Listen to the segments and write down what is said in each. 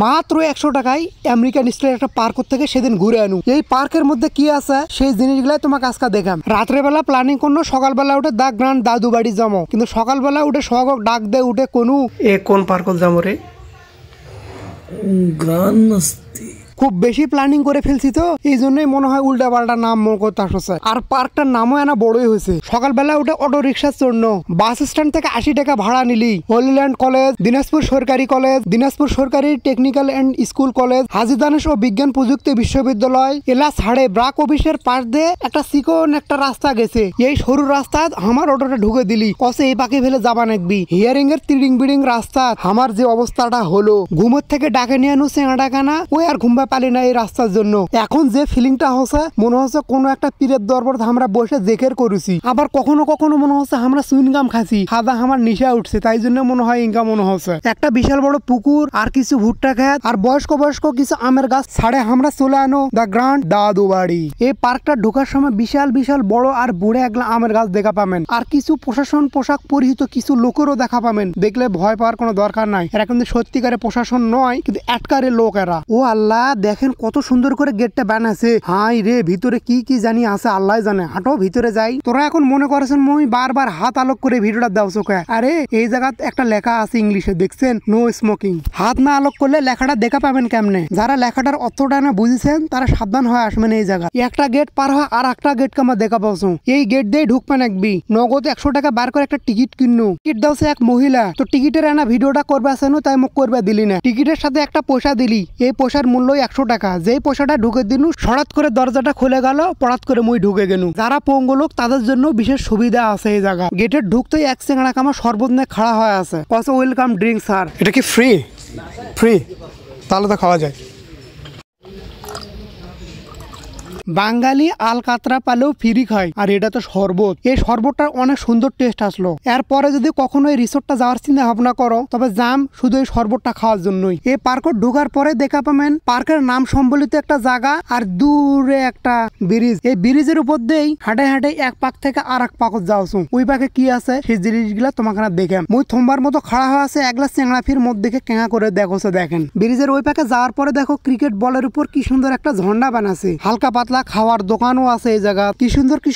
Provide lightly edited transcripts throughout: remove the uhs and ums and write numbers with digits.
মাত্র 100 টাকায় American style একটা পার্ক থেকে সেদিন ঘুরে আনু। এই পার্কের মধ্যে কি আছে সেই জিনিসগুলাই তোমাকে আজকে দেখাম। রাত্রেবেলা প্ল্যানিং করলো সকালবেলা উঠে দা গ্রান্ড দাদু বাড়ি যাবো, কিন্তু সকালবেলা উঠে সহগ ডাক দে উঠে কোনো কোন পার্কত যাবো রে গ্রান্ড মস্তি। খুব বেশি প্ল্যানিং করে ফেলছি তো এই জন্যই মনে হয় উল্টা পাল্টা নাম মনে করতে আসছে। আর পার্কটার নামও এনা বড়ই হয়েছে। সকালবেলা উঠে অটো রিক্সা চড়নো, বাস স্ট্যান্ড থেকে 80 টাকা ভাড়া নিলি। হলিল্যান্ড কলেজ, দিনাজপুর সরকারি কলেজ, দিনাজপুর সরকারি টেকনিক্যাল এন্ড স্কুল কলেজ, হাজী দানেশ ও বিজ্ঞান প্রযুক্তি বিশ্ববিদ্যালয় এলা ছাড়ে ব্রাক অফিসের পাশ দিয়ে একটা চিকন একটা রাস্তা গেছে। এই সরু রাস্তা আমার অটোটা ঢুকে দিলি, কসে এই পাখি ফেলে যাবা নাকবি। হিয়ারিং এর তিরিং বিড়িং রাস্তা আমার যে অবস্থাটা হলো, ঘুমের থেকে ডাকে নিয়ে আনু চেঙা ডাকানা ওই আর ঘুমবা পালি না এই রাস্তার জন্য। এখন যে ফিলিংটা হচ্ছে মনে হচ্ছে কোনো একটা পীরের দরবার আমরা বসে জেকের করেছি। আবার কখনো কখনো মনে হচ্ছে আমরা সুইনগাম খাচ্ছি, খাদা আমার নিশা উঠছে, তাই জন্য মনে হয় ইনকাম মনে হচ্ছে। একটা বিশাল বড় পুকুর আর কিছু ভুট্টা খেত আর বয়স্ক বয়স্ক কিছু আমের গাছ ছাড়ে আমরা চলে আনো দা গ্রান্ড দাদু বাড়ি। এই পার্কটা ঢোকার সময় বিশাল বিশাল বড় আর বুড়ে একলা আমের গাছ দেখা পাবেন, আর কিছু প্রশাসন পোশাক পরিহিত কিছু লোকেরও দেখা পাবেন। দেখলে ভয় পাওয়ার কোনো দরকার নাই, এরা কিন্তু সত্যিকারে প্রশাসন নয়, কিন্তু এটকারে লোক এরা। ও আল্লাহ, দেখেন কত সুন্দর করে গেটটা বানাছে। হাই রে, ভিতরে কি কি জানি আছে আল্লাহ জানে। হাঁটো ভিতরে যাই। তোরা এখন মনে করেছেন মই বারবার হাত আলোক করে ভিডিওটা দাও চোখে। আরে এই জায়গায় একটা লেখা আছে ইংলিশে, দেখছেন নো স্মোকিং। হাত না আলোক করলে লেখাটা দেখা পাবেন কেমনে? যারা লেখাটার অর্থটা না বুঝেছেন তারা সাবধান হয়ে আসবেন। এই জায়গা একটা গেট পার হয় আর একটা গেটকে আমরা দেখা পাচ্ছ। এই গেট দিয়ে ঢুকবেন একবি নগদ 100 টাকা বার করে একটা টিকিট কিনু। টিকিট দাওছে এক মহিলা, তো টিকিটের এনা ভিডিওটা করবে আসেন, তাই মুখ করবে দিলি না। টিকিটের সাথে একটা পয়সা দিলি, এই পয়সার মূল্য 100 টাকা। যেই পয়সাটা ঢুকে দিনু হঠাৎ করে দরজাটা খুলে গেল, পড়াত করে মুই ঢুকে গেলু। যারা পঙ্গু লোক তাদের জন্য বিশেষ সুবিধা আছে এই জায়গা। গেটের ঢুকতেই এক চেংড়া কামা শরবত নিয়ে খাড়া হয়ে আছে, কত ওয়েলকাম ড্রিঙ্ক স্যার। এটা কি ফ্রি? ফ্রি? তাহলে তো খাওয়া যায়। বাঙালি আল কাতরা পালেও ফ্রি খায়, আর এটা তো শরবত। এই শরবতটার অনেক সুন্দর টেস্ট আসলো। এরপরে যদি কখনো এই রিসোর্টটা যাওয়ার চিন্তা ভাবনা করো তবে যাম শুধু এই শরবতটা খাওয়ার জন্যই। এই পার্কত ঢোকার পরে দেখা পাবেন পার্কের নাম সম্বলিত একটা জায়গা আর দূরে একটা ব্রিজ। এই ব্রিজের উপর দিয়েই হাঁটে হাঁটে এক পাক থেকে আর এক পাকত যাওছু। ওই পাকে কি আছে সেই জিনিসগুলা তোমাকে না দেখে মুই থম্বার মতো খাড়া হয়ে আছে একলা চেংড়া ফির মধ্যে কেঙা করে দেখোছে। দেখেন ব্রিজের ওই পাকে যাওয়ার পরে দেখো ক্রিকেট বলের উপর কি সুন্দর একটা ঝন্ডা বানাছে। হালকা পাতলা খাওয়ার দোকানও আছে এই জায়গা। কি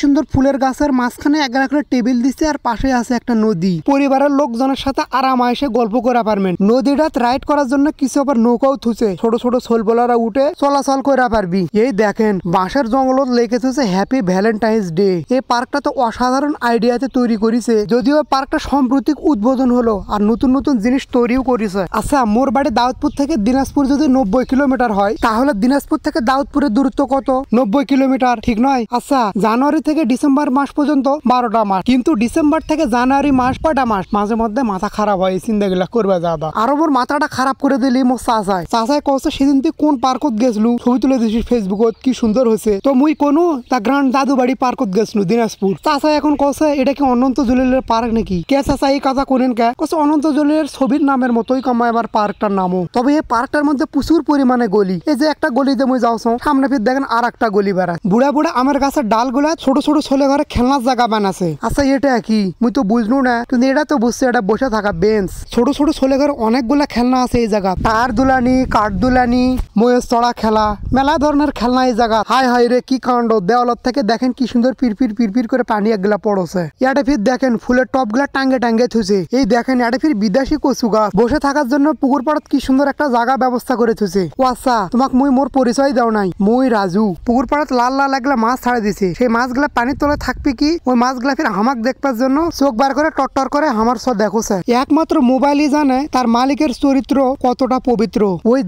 সুন্দর ফুলের গাছের মাঝখানে এক করে টেবিল দিচ্ছে, আর পাশে আছে একটা নদী। পরিবারের লোকজনের সাথে আরাম এসে গল্প করা পারবেন। নদীটা রাইড করার জন্য কিছু আবার নৌকাও থুছে, ছোট ছোট ছোলবোলারা উঠে চলাচল করে পারবি। এই দেখেন বাঁশের জঙ্গলত লেগে থুছে হ্যাপি ভ্যালেন্টাইন্স ডে। এই পার্কটা তো অসাধারণ আইডিয়াতে তৈরি করেছে, যদিও পার্কটা সাম্প্রতিক উদ্বোধন হলো আর নতুন নতুন জিনিস তৈরিও করেছে। আচ্ছা, মোর বাড়ি দাউদপুর থেকে দিনাজপুর যদি 90 কিলোমিটার হয়, তাহলে দিনাজপুর থেকে দাউদপুরের দূরত্ব কত? 90 কিলোমিটার, ঠিক নয়? আচ্ছা, জানুয়ারি থেকে ডিসেম্বর মাস পর্যন্ত 12টা মাস, কিন্তু ডিসেম্বর থেকে জানুয়ারি মাস কয়টা মাস? মাঝে মধ্যে মাথা খারাপ হয় চিন্তা গুলা করবে যাদা। আরো মোর মাথাটা খারাপ করে দিলি মোর চাচাই কছে সেদিন তুই কোন পার্কত গেছলু, ছবি তুলে দিছিস ফেসবুকত, কি সুন্দর হয়েছে। তো মুই কোনো তা গ্রান্ড দাদু বাড়ি পার্কত গেছলু দিনাজপুর। চাচা এখন কছে এটা কি অনন্ত জলিলের পার্ক নাকি? কে চাচা এই কথা করেন কে? কছে অনন্ত জলিলের ছবির নামের মতোই কমায় আমার পার্কটার নামও। তবে এই পার্কটার মধ্যে প্রচুর পরিমাণে গলি। এই যে একটা গলিতে মুই যাওছ, সামনে ফির দেখেন আর একটা গলি বেড়ায়। বুড়া বুড়া আমার গাছের ডাল গুলা ছোট ছোট ছোলে ঘরে খেলনার জায়গা বানাছে। আচ্ছা এটা কি মুই তো বুঝলু না, কিন্তু এটা তো বুঝছে এটা বসে থাকা বেঞ্চ। ছোট ছোট ছোলে ঘরে অনেকগুলা খেলনা আছে এই জায়গা। টায়ার দুলানি, কাঠ দুলানি, ময়ের চড়া খেলা, মেলা ধরনের খেলনা এই জায়গা। হাই হাই রে কি কাণ্ড! দেওয়ালত থেকে দেখেন কি সুন্দর পিরপির করে পানি একগুলা পড়ছে। ইয়াটা ফির দেখেন ফুলের টপ গুলা টাঙ্গে টাঙ্গে থুছে। এই দেখেন এটা ফির বিদেশি কচু গাছ। বসে থাকার জন্য পুকুর পাড়ত কি সুন্দর একটা জায়গা ব্যবস্থা করে থুছে। ও আচ্ছা, তোমাক মুই মোর পরিচয় দাও নাই, মুই রাজু। পুকুর পাড়ত লাল লাল একলা মাছ ছাড়ে দিছে। সেই মাছগুলা পানির তলে থাকবে কি? ওই মাছগুলা ফির হামাক দেখবার জন্য চোখ বার করে টট্টর করে হামার সব দেখোছে। একমাত্র মোবাইলই জানে তার মালিকের চরিত্র কতটা পবিত্র। ওই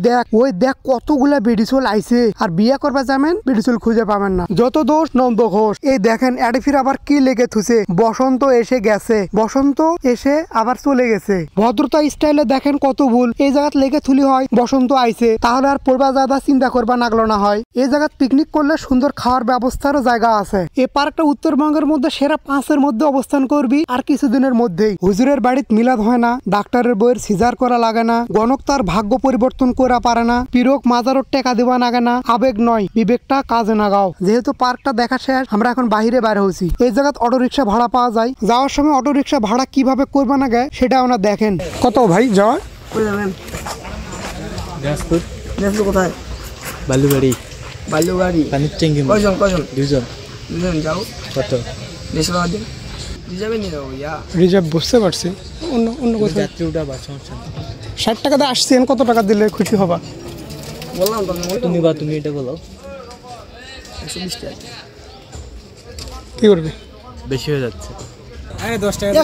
দেখ কতগুলা বেডিসোল আইছে, আর বিয়ে করবা যাবেন বেডিসোল খুঁজে পাবেন না। যত দোষ নন্দ ঘোষ। এই দেখেন এডে ফির আবার কি লেগে থুছে, বসন্ত এসে গেছে, বসন্ত এসে আবার চলে গেছে। ভদ্রতা স্টাইলে দেখেন কত ভুল। এই জায়গাত লেগে থুলি হয় বসন্ত আইছে, তাহলে আর পড়বা যাদা চিন্তা করবা নাগলো না হয়। এই জায়গাত পিকনিক করলে সুন্দর খাওয়ার ব্যবস্থারও জায়গা আছে। এই পার্কটা উত্তরবঙ্গের মধ্যে সেরা 5-এর মধ্যে অবস্থান করবি। আর কিছুদিনের মধ্যেই হুজুরের বাড়িত মিলাদ হয় না, ডাক্তারের বইয়ের সিজার করা লাগে না, গণক তার ভাগ্য পরিবর্তন করা পারে না, পীরক মাজারত টেকা দিবা লাগে না। আবেগ নয় বিবেকটা কাজে নাগাও। যেহেতু পার্কটা দেখা শেষ, আমরা এখন বাহিরে বাইরে হয়েছি। এই জায়গাত অটো রিক্সা ভাড়া পাওয়া যায়। যাওয়ার সময় অটো রিক্সা ভাড়া কিভাবে করবা না গে সেটা ওনা দেখেন। কত ভাই যাওয়া? দিনাজপুর। দিনাজপুর কোথায়? বালুবাড়ি। বালুবাড়ি। পানির ট্যাঙ্কি। কয়জন কয়জন? দুজন। দুজন যাও। কত? 200 টাকা দিন। রিজার্ভে নিয়ে যাবো ইয়া। রিজার্ভ বুঝতে পারছি, অন্য অন্য কোথাও যাত্রী উঠা বা সমস্যা নেই। 60 টাকা দিয়ে আসছেন, কত টাকা দিলে খুশি হবা? বললাম তো তুমি এটা বলো। 120 টাকা। কি করবে? বেশি হয়ে যাচ্ছে।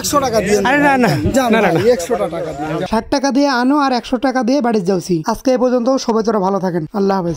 100 টাকা দিয়ে। আরে না না না না 100 টাকা দিয়ে। 60 টাকা দিয়ে আনো আর 100 টাকা দিয়ে বাড়ি যাওছি। আজকে এই পর্যন্ত, সবাই তোরা ভালো থাকেন, আল্লাহ হাফেজ।